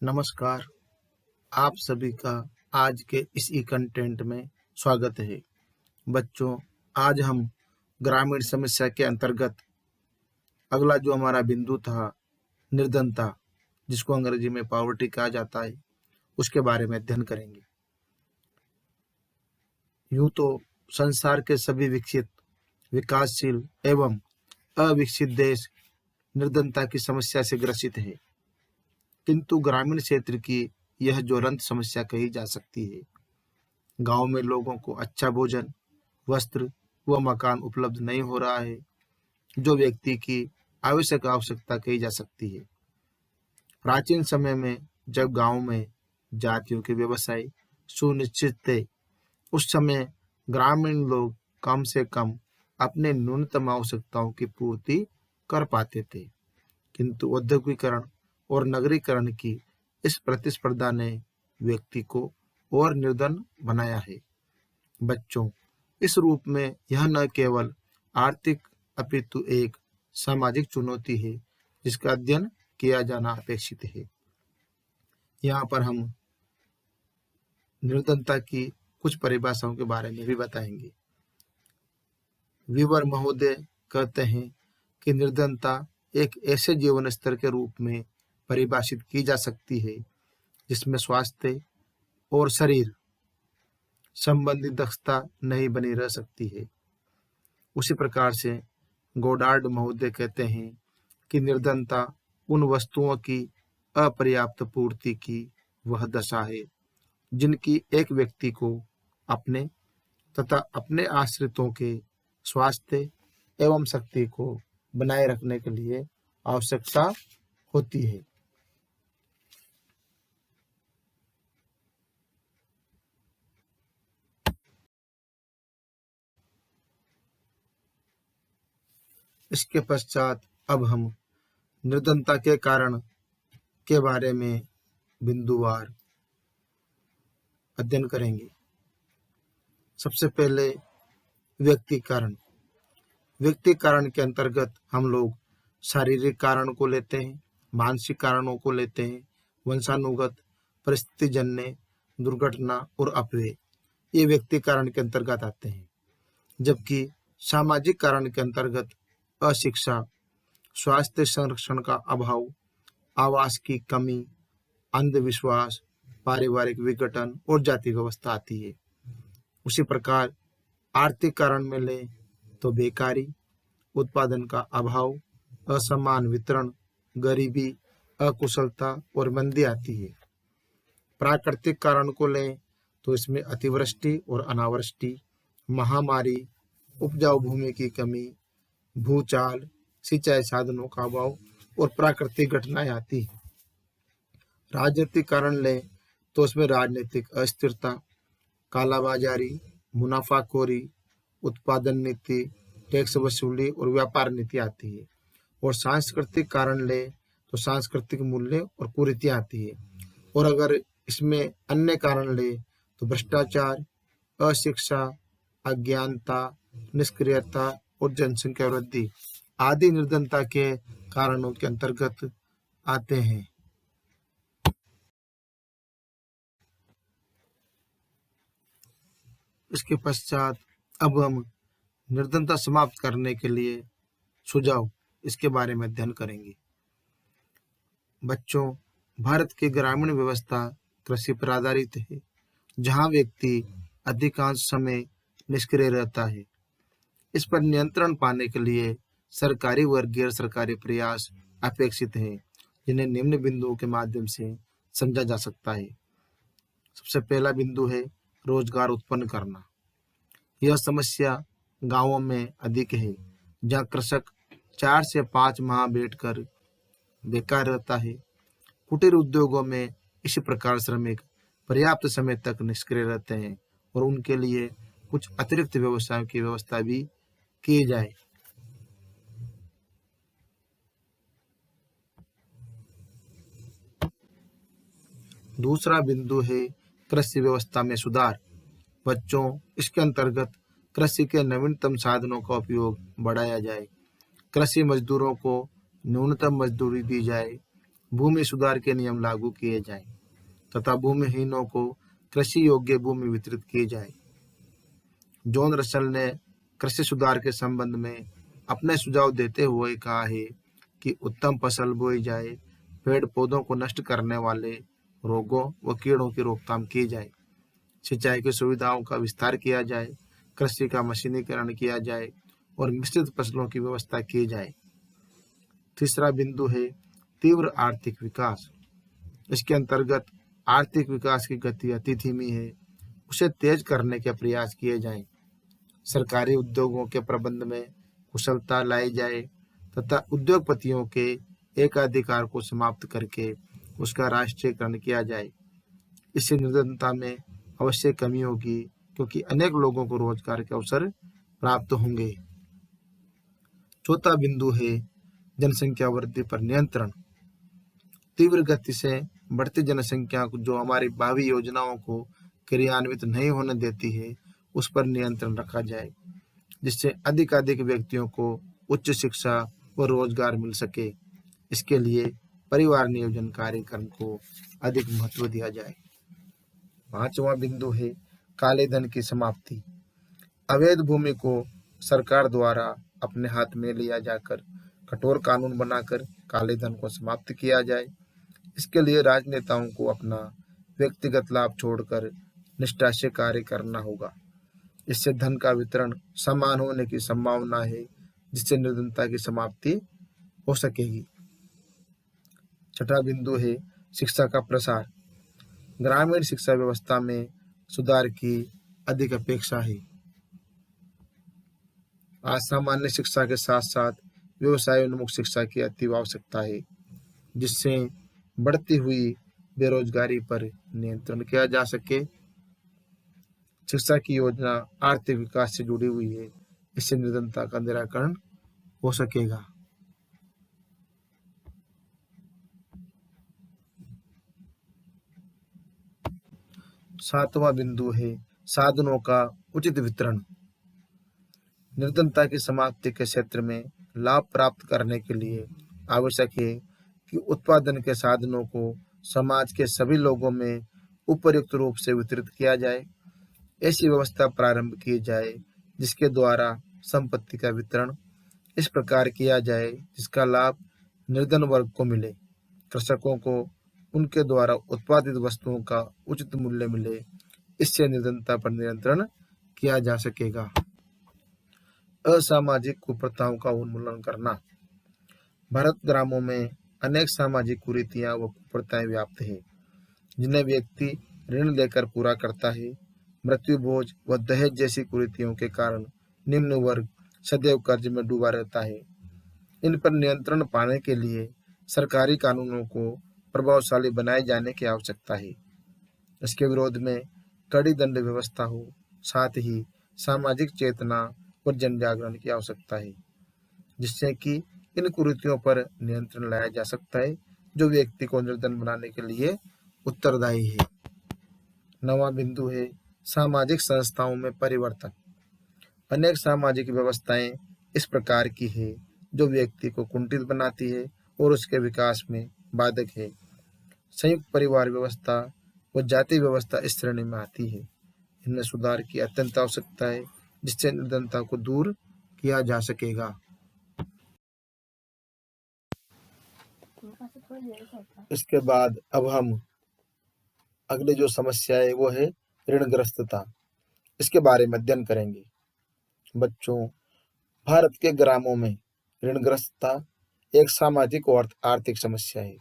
नमस्कार। आप सभी का आज के इस ई कंटेंट में स्वागत है। बच्चों, आज हम ग्रामीण समस्या के अंतर्गत अगला जो हमारा बिंदु था, निर्धनता, जिसको अंग्रेजी में पॉवर्टी कहा जाता है, उसके बारे में अध्ययन करेंगे। यूं तो संसार के सभी विकसित, विकासशील एवं अविकसित देश निर्धनता की समस्या से ग्रसित है, किंतु ग्रामीण क्षेत्र की यह ज्वलंत समस्या कही जा सकती है। गांव में लोगों को अच्छा भोजन, वस्त्र व मकान उपलब्ध नहीं हो रहा है, जो व्यक्ति की आवश्यकता कही जा सकती है। प्राचीन समय में जब गांव में जातियों के व्यवसाय सुनिश्चित थे, उस समय ग्रामीण लोग कम से कम अपने न्यूनतम आवश्यकताओं की पूर्ति कर पाते थे, किंतु औद्योगिकरण और नगरीकरण की इस प्रतिस्पर्धा ने व्यक्ति को और निर्धन बनाया है। बच्चों, इस रूप में यह न केवल आर्थिक अपितु एक सामाजिक चुनौती है, जिसका अध्ययन किया जाना अपेक्षित है। यहाँ पर हम निर्धनता की कुछ परिभाषाओं के बारे में भी बताएंगे। वीवर महोदय कहते हैं कि निर्धनता एक ऐसे जीवन स्तर के रूप में परिभाषित की जा सकती है जिसमें स्वास्थ्य और शरीर संबंधी दक्षता नहीं बनी रह सकती है। उसी प्रकार से गोडार्ड महोदय कहते हैं कि निर्धनता उन वस्तुओं की अपर्याप्त पूर्ति की वह दशा है जिनकी एक व्यक्ति को अपने तथा अपने आश्रितों के स्वास्थ्य एवं शक्ति को बनाए रखने के लिए आवश्यकता होती है। इसके पश्चात अब हम निर्धनता के कारण के बारे में बिंदुवार अध्ययन करेंगे। सबसे पहले व्यक्ति कारण। व्यक्ति कारण के अंतर्गत हम लोग शारीरिक कारण को लेते हैं, मानसिक कारणों को लेते हैं, वंशानुगत, परिस्थितिजन्य, दुर्घटना और अपव्यय, ये व्यक्ति कारण के अंतर्गत आते हैं। जबकि सामाजिक कारण के अंतर्गत अशिक्षा, स्वास्थ्य संरक्षण का अभाव, आवास की कमी, अंधविश्वास, पारिवारिक विघटन और जाति व्यवस्था आती है। उसी प्रकार आर्थिक कारण में लें तो बेकारी, उत्पादन का अभाव, असमान वितरण, गरीबी, अकुशलता और मंदी आती है। प्राकृतिक कारण को लें तो इसमें अतिवृष्टि और अनावृष्टि, महामारी, उपजाऊ भूमि की कमी, भूचाल, सिंचाई साधनों का अभाव और प्राकृतिक घटनाएं आती हैं। राजनीतिक कारण लें तो उसमें राजनीतिक अस्थिरता, कालाबाजारी, मुनाफाखोरी, उत्पादन नीति, टैक्स वसूली और व्यापार नीति आती है। और सांस्कृतिक कारण लें तो सांस्कृतिक मूल्य और कुरीतियाँ आती है। और अगर इसमें अन्य कारण लें तो भ्रष्टाचार, अशिक्षा, अज्ञानता, निष्क्रियता और जनसंख्या वृद्धि आदि निर्धनता के कारणों के अंतर्गत आते हैं। इसके पश्चात अब हम निर्धनता समाप्त करने के लिए सुझाव, इसके बारे में अध्ययन करेंगे। बच्चों, भारत की ग्रामीण व्यवस्था कृषि पर आधारित है, जहाँ व्यक्ति अधिकांश समय निष्क्रिय रहता है। इस पर नियंत्रण पाने के लिए सरकारी व गैर सरकारी प्रयास अपेक्षित हैं, जिन्हें निम्न बिंदुओं के माध्यम से समझा जा सकता है। सबसे पहला बिंदु है रोजगार उत्पन्न करना। यह समस्या गांवों में अधिक है, जहां कृषक 4 से 5 माह बैठकर बेकार रहता है। कुटीर उद्योगों में इसी प्रकार श्रमिक पर्याप्त समय तक निष्क्रिय रहते हैं और उनके लिए कुछ अतिरिक्त व्यवसायों की व्यवस्था भी की जाए। दूसरा बिंदु है कृषि व्यवस्था में सुधार। बच्चों, इसके अंतर्गत कृषि के नवीनतम साधनों का उपयोग बढ़ाया जाए, कृषि मजदूरों को न्यूनतम मजदूरी दी जाए, भूमि सुधार के नियम लागू किए जाएं तथा भूमिहीनों को कृषि योग्य भूमि वितरित की जाए। जॉन रसल ने कृषि सुधार के संबंध में अपने सुझाव देते हुए कहा है कि उत्तम फसल बोई जाए, पेड़ पौधों को नष्ट करने वाले रोगों व कीड़ों की रोकथाम की जाए, सिंचाई की सुविधाओं का विस्तार किया जाए, कृषि का मशीनीकरण किया जाए और मिश्रित फसलों की व्यवस्था की जाए। तीसरा बिंदु है तीव्र आर्थिक विकास। इसके अंतर्गत आर्थिक विकास की गति अति धीमी है, उसे तेज करने के प्रयास किए जाएं। सरकारी उद्योगों के प्रबंध में कुशलता लाई जाए तथा उद्योगपतियों के एकाधिकार को समाप्त करके उसका राष्ट्रीयकरण किया जाए। इससे निर्धनता में अवश्य कमी होगी, क्योंकि अनेक लोगों को रोजगार के अवसर प्राप्त होंगे। चौथा बिंदु है जनसंख्या वृद्धि पर नियंत्रण। तीव्र गति से बढ़ती जनसंख्या जो हमारी भावी योजनाओं को क्रियान्वित नहीं होने देती है, उस पर नियंत्रण रखा जाए, जिससे अधिक व्यक्तियों को उच्च शिक्षा व रोजगार मिल सके। इसके लिए परिवार नियोजन कार्यक्रम को अधिक महत्व दिया जाए। पांचवा बिंदु है काले धन की समाप्ति। अवैध भूमि को सरकार द्वारा अपने हाथ में लिया जाकर कठोर कानून बनाकर काले धन को समाप्त किया जाए। इसके लिए राजनेताओं को अपना व्यक्तिगत लाभ छोड़कर निष्ठा से कार्य करना होगा। इससे धन का वितरण समान होने की संभावना है, जिससे निर्धनता की समाप्ति हो सकेगी। छठा बिंदु है शिक्षा का प्रसार। ग्रामीण शिक्षा व्यवस्था में सुधार की अधिक अपेक्षा है। आज सामान्य शिक्षा के साथ साथ व्यवसाय उन्मुख शिक्षा की अति आवश्यकता है, जिससे बढ़ती हुई बेरोजगारी पर नियंत्रण किया जा सके। शिक्षा की योजना आर्थिक विकास से जुड़ी हुई है, इससे निर्धनता का निराकरण हो सकेगा। सातवां बिंदु है साधनों का उचित वितरण। निर्धनता की समाप्ति के क्षेत्र में लाभ प्राप्त करने के लिए आवश्यक है कि उत्पादन के साधनों को समाज के सभी लोगों में उपयुक्त रूप से वितरित किया जाए। ऐसी व्यवस्था प्रारंभ की जाए जिसके द्वारा संपत्ति का वितरण इस प्रकार किया जाए जिसका लाभ निर्धन वर्ग को मिले। कृषकों को उनके द्वारा उत्पादित वस्तुओं का उचित मूल्य मिले। इससे निर्धनता पर नियंत्रण किया जा सकेगा। असामाजिक कुप्रथाओं का उन्मूलन करना। भारत ग्रामों में अनेक सामाजिक कुरीतियां व कुप्रथाएं व्याप्त है, जिन्हें व्यक्ति ऋण लेकर पूरा करता है। मृत्यु भोज व दहेज जैसी कुरीतियों के कारण निम्न वर्ग सदैव कर्ज में डूबा रहता है। इन पर नियंत्रण पाने के लिए सरकारी कानूनों को प्रभावशाली बनाए जाने की आवश्यकता है। इसके विरोध में कड़ी दंड व्यवस्था हो, साथ ही सामाजिक चेतना और जन जागरण की आवश्यकता है, जिससे कि इन कुरीतियों पर नियंत्रण लाया जा सकता है, जो व्यक्ति को निर्धन बनाने के लिए उत्तरदायी है। नवा बिंदु है सामाजिक संस्थाओं में परिवर्तन। अनेक सामाजिक व्यवस्थाएं इस प्रकार की है जो व्यक्ति को कुंठित बनाती है और उसके विकास में बाधक है। संयुक्त परिवार व्यवस्था व जाति व्यवस्था इस श्रेणी में आती है। इनमें सुधार की अत्यंत आवश्यकता है, जिससे निर्धनता को दूर किया जा सकेगा। इसके बाद अब हम अगली जो समस्या है वो है ऋणग्रस्तता। इसके बारे में अध्ययन करेंगे। बच्चों, भारत के ग्रामों में ऋणग्रस्तता एक सामाजिक और आर्थिक समस्या है।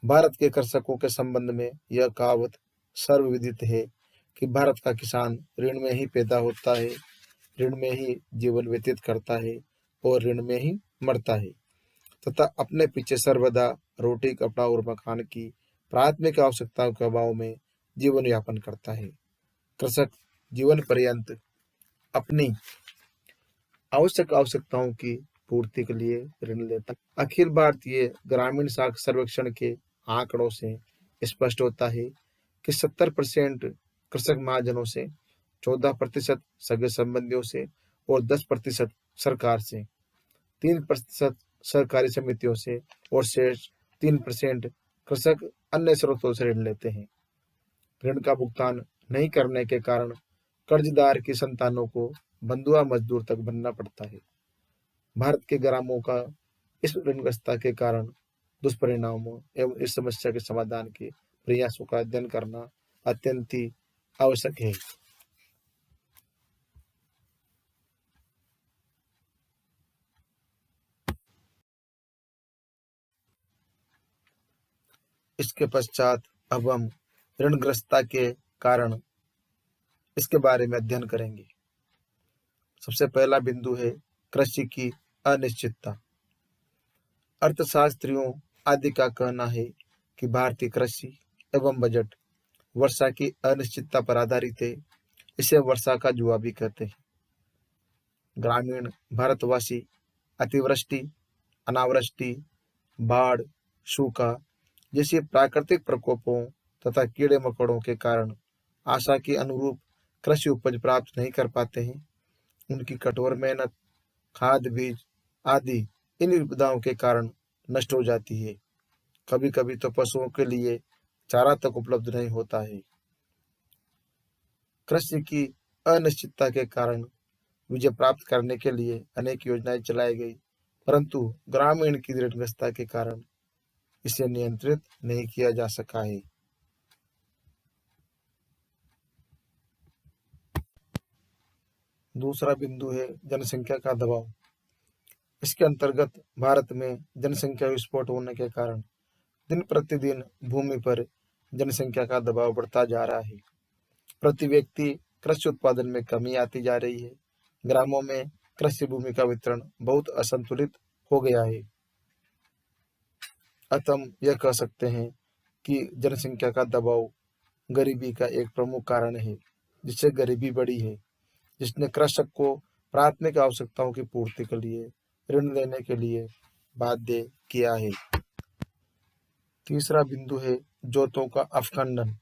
भारत के कृषकों के संबंध में यह कहावत सर्वविदित है कि भारत का किसान ऋण में ही पैदा होता है, ऋण में ही जीवन व्यतीत करता है और ऋण में ही मरता है तथा अपने पीछे सर्वदा रोटी, कपड़ा और मकान की प्राथमिक आवश्यकताओं के अभाव में जीवन यापन करता है। कृषक जीवन पर्यंत अपनी आवश्यकताओं की पूर्ति के लिए ऋण लेता है। अखिल भारतीय ग्रामीण साख सर्वेक्षण के आंकड़ों से स्पष्ट होता है कि 70% कृषक महाजनों से, 14% सगे संबंधियों से और 10% सरकार से, 3% सहकारी समितियों से और शेष 3% कृषक अन्य स्रोतों से ऋण लेते हैं। ऋण का भुगतान नहीं करने के कारण कर्जदार की संतानों को बंधुआ मजदूर तक बनना पड़ता है। भारत के ग्रामों का इस ऋणग्रस्तता के कारण दुष्परिणामों एवं इस समस्या के समाधान के प्रयासों का अध्ययन करना अत्यंत ही आवश्यक है। इसके पश्चात अब हम ऋणग्रस्तता के कारण इसके बारे में अध्ययन करेंगे। सबसे पहला बिंदु है कृषि की अनिश्चितता। अर्थशास्त्रियों आदि का कहना है कि भारतीय कृषि एवं बजट वर्षा की अनिश्चितता पर आधारित है। इसे वर्षा का जुआ भी कहते हैं। ग्रामीण भारतवासी अतिवृष्टि, अनावृष्टि, बाढ़, सूखा जैसे प्राकृतिक प्रकोपों तथा कीड़े मकोड़ों के कारण आशा के अनुरूप कृषि उपज प्राप्त नहीं कर पाते हैं। उनकी कठोर मेहनत, खाद, बीज आदि इन विपदाओं के कारण नष्ट हो जाती है। कभी कभी तो पशुओं के लिए चारा तक उपलब्ध नहीं होता है। कृषि की अनिश्चितता के कारण विजय प्राप्त करने के लिए अनेक योजनाएं चलाई गई, परंतु ग्रामीण की ऋणग्रस्तता के कारण इसे नियंत्रित नहीं किया जा सका है। दूसरा बिंदु है जनसंख्या का दबाव। इसके अंतर्गत भारत में जनसंख्या विस्फोट होने के कारण दिन प्रतिदिन भूमि पर जनसंख्या का दबाव बढ़ता जा रहा है। प्रति व्यक्ति कृषि उत्पादन में कमी आती जा रही है। ग्रामों में कृषि भूमि का वितरण बहुत असंतुलित हो गया है। अतः हम यह कह सकते हैं कि जनसंख्या का दबाव गरीबी का एक प्रमुख कारण है, जिससे गरीबी बढ़ी है, जिसने कृषक को प्राथमिक आवश्यकताओं की पूर्ति के लिए ऋण लेने के लिए बाध्य किया है। तीसरा बिंदु है जोतों का अवखंडन।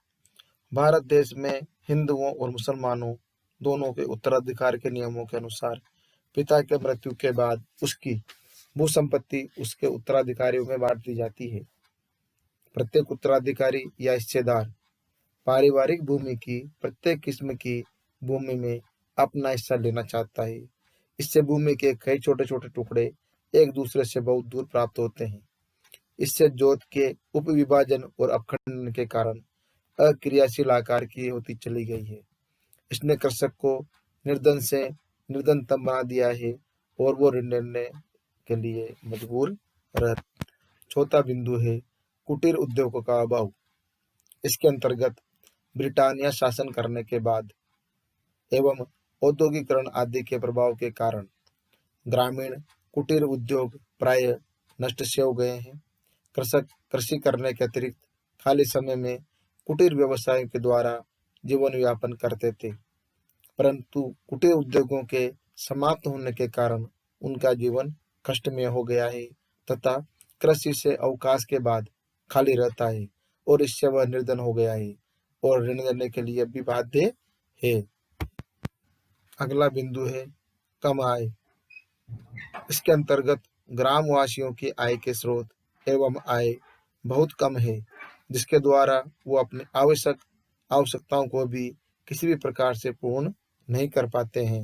भारत देश में हिंदुओं और मुसलमानों दोनों के उत्तराधिकार के नियमों के अनुसार पिता के मृत्यु के बाद उसकी भू संपत्ति उसके उत्तराधिकारियों में बांट दी जाती है। प्रत्येक उत्तराधिकारी या हिस्सेदार पारिवारिक भूमि की प्रत्येक किस्म की भूमि में अपना हिस्सा लेना चाहता है। इससे भूमि के कई छोटे छोटे टुकड़े एक दूसरे से बहुत दूर प्राप्त होते हैं। इससे जोत के उपविभाजन और अपखंडन के कारण अक्रियाशील आकार की होती चली गई है। इसने कृषक को निर्धन से निर्धनतम बना दिया है और वो ऋण लेने के लिए मजबूर रह। चौथा बिंदु है कुटीर उद्योगों का अभाव। इसके अंतर्गत ब्रिटानिया शासन करने के बाद एवं औद्योगिकरण आदि के प्रभाव के कारण ग्रामीण कुटीर उद्योग प्राय नष्ट से हो गए हैं। कृषक कृषि करने के अतिरिक्त खाली समय में कुटीर व्यवसायों के द्वारा जीवन यापन करते थे, परंतु कुटीर उद्योगों के समाप्त होने के कारण उनका जीवन कष्टमय हो गया है तथा कृषि से अवकाश के बाद खाली रहता है और इससे वह निर्धन हो गया है और ऋण लेने के लिए भी बाध्य है। अगला बिंदु है कम आय। इसके अंतर्गत ग्रामवासियों की आय के स्रोत एवं आय बहुत कम है, जिसके द्वारा वो अपनी आवश्यकताओं को भी किसी भी प्रकार से पूर्ण नहीं कर पाते हैं।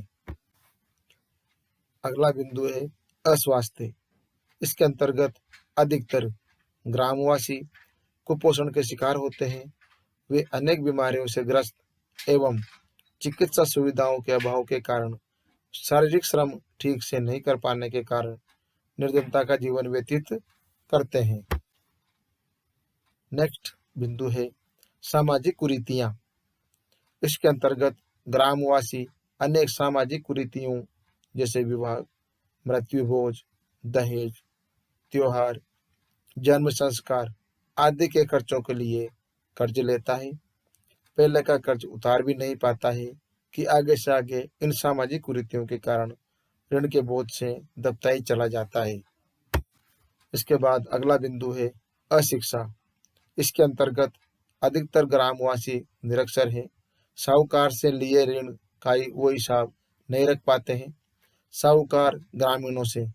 अगला बिंदु है अस्वास्थ्य। इसके अंतर्गत अधिकतर ग्रामवासी कुपोषण के शिकार होते हैं। वे अनेक बीमारियों से ग्रस्त एवं चिकित्सा सुविधाओं के अभाव के कारण शारीरिक श्रम ठीक से नहीं कर पाने के कारण निर्धनता का जीवन व्यतीत करते हैं। नेक्स्ट बिंदु है सामाजिक कुरीतियां। इसके अंतर्गत ग्रामवासी अनेक सामाजिक कुरीतियों जैसे विवाह, मृत्यु भोज, दहेज, त्योहार, जन्म संस्कार आदि के खर्चों के लिए कर्ज लेता है। पहले का कर्ज उतार भी नहीं पाता है कि आगे से आगे इन सामाजिक कुरीतियों के कारण ऋण के बोझ से दबता ही चला जाता है। इसके बाद अगला बिंदु है अशिक्षा। इसके अंतर्गत अधिकतर ग्रामवासी निरक्षर हैं। साहूकार से लिए ऋण का वो हिसाब नहीं रख पाते हैं। साहूकार ग्रामीणों से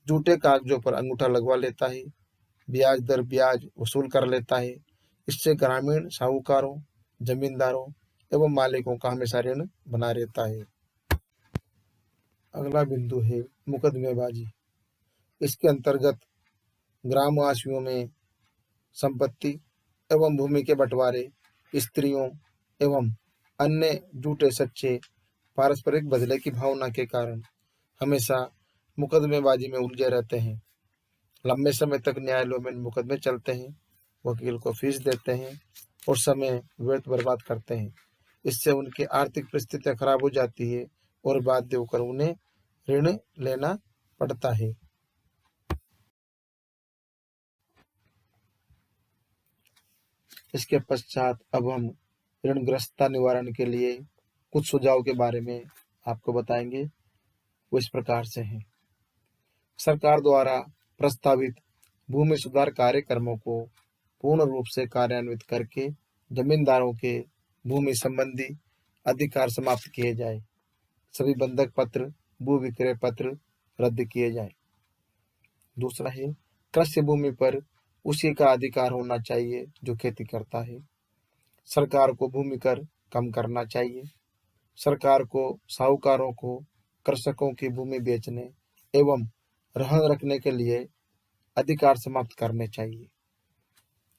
झूठे कागजों पर अंगूठा लगवा लेता है ब्याज दर ब्याज वसूल कर लेता है। इससे ग्रामीण साहूकारों, जमींदारों एवं मालिकों का हमेशा ऋण बना रहता है। अगला बिंदु है मुकदमेबाजी। इसके अंतर्गत ग्रामवासियों में संपत्ति एवं भूमि के बंटवारे, स्त्रियों एवं अन्य झूठे सच्चे पारस्परिक बदले की भावना के कारण हमेशा मुकदमेबाजी में उलझे रहते हैं। लंबे समय तक न्यायालयों में मुकदमे चलते हैं, वकील को फीस देते हैं और समय व्यर्थ बर्बाद करते हैं। इससे उनकी आर्थिक परिस्थितियां खराब हो जाती है और बाध्य होकर उन्हें ऋण लेना पड़ता है। इसके पश्चात अब हम ऋणग्रस्तता निवारण के लिए कुछ सुझाव के बारे में आपको बताएंगे। वो इस प्रकार से हैं। सरकार द्वारा प्रस्तावित भूमि सुधार कार्यक्रमों को पूर्ण रूप से कार्यान्वित करके जमींदारों के भूमि संबंधी अधिकार समाप्त किए जाए। सभी बंधक पत्र, भू विक्रय पत्र रद्द किए जाए। दूसरा है, कृषि भूमि पर उसी का अधिकार होना चाहिए जो खेती करता है। सरकार को भूमि कर कम करना चाहिए। सरकार को साहूकारों को कृषकों की भूमि बेचने एवं रहन रखने के लिए अधिकार समाप्त करने चाहिए।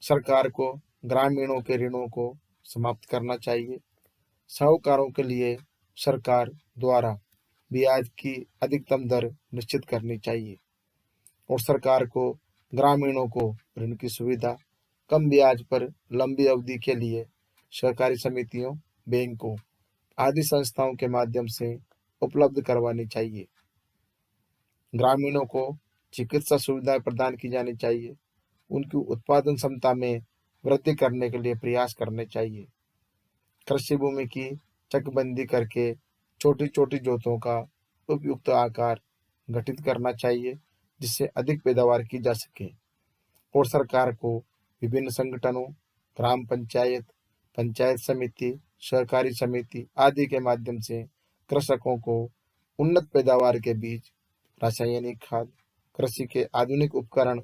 सरकार को ग्रामीणों के ऋणों को समाप्त करना चाहिए। साहूकारों के लिए सरकार द्वारा ब्याज की अधिकतम दर निश्चित करनी चाहिए और सरकार को ग्रामीणों को ऋण की सुविधा कम ब्याज पर लंबी अवधि के लिए सहकारी समितियों, बैंकों आदि संस्थाओं के माध्यम से उपलब्ध करवानी चाहिए। ग्रामीणों को चिकित्सा सुविधाएं प्रदान की जानी चाहिए। उनकी उत्पादन क्षमता में वृद्धि करने के लिए प्रयास करने चाहिए। कृषि भूमि की चकबंदी करके छोटी छोटी जोतों का उपयुक्त आकार गठित करना चाहिए जिससे अधिक पैदावार की जा सके और सरकार को विभिन्न संगठनों, ग्राम पंचायत, पंचायत समिति, सहकारी समिति आदि के माध्यम से कृषकों को उन्नत पैदावार के बीज, रासायनिक खाद, कृषि के आधुनिक उपकरण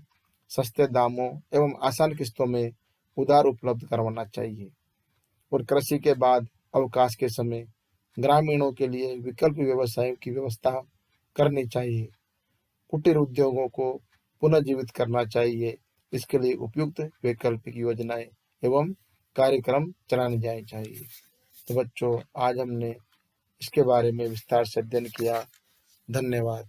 सस्ते दामों एवं आसान किस्तों में उधार उपलब्ध करवाना चाहिए और कृषि के बाद अवकाश के समय ग्रामीणों के लिए विकल्प व्यवसायों की व्यवस्था करनी चाहिए। कुटीर उद्योगों को पुनर्जीवित करना चाहिए। इसके लिए उपयुक्त वैकल्पिक योजनाएं एवं कार्यक्रम चलाने जाने चाहिए। तो बच्चों, आज हमने इसके बारे में विस्तार से अध्ययन किया। धन्यवाद।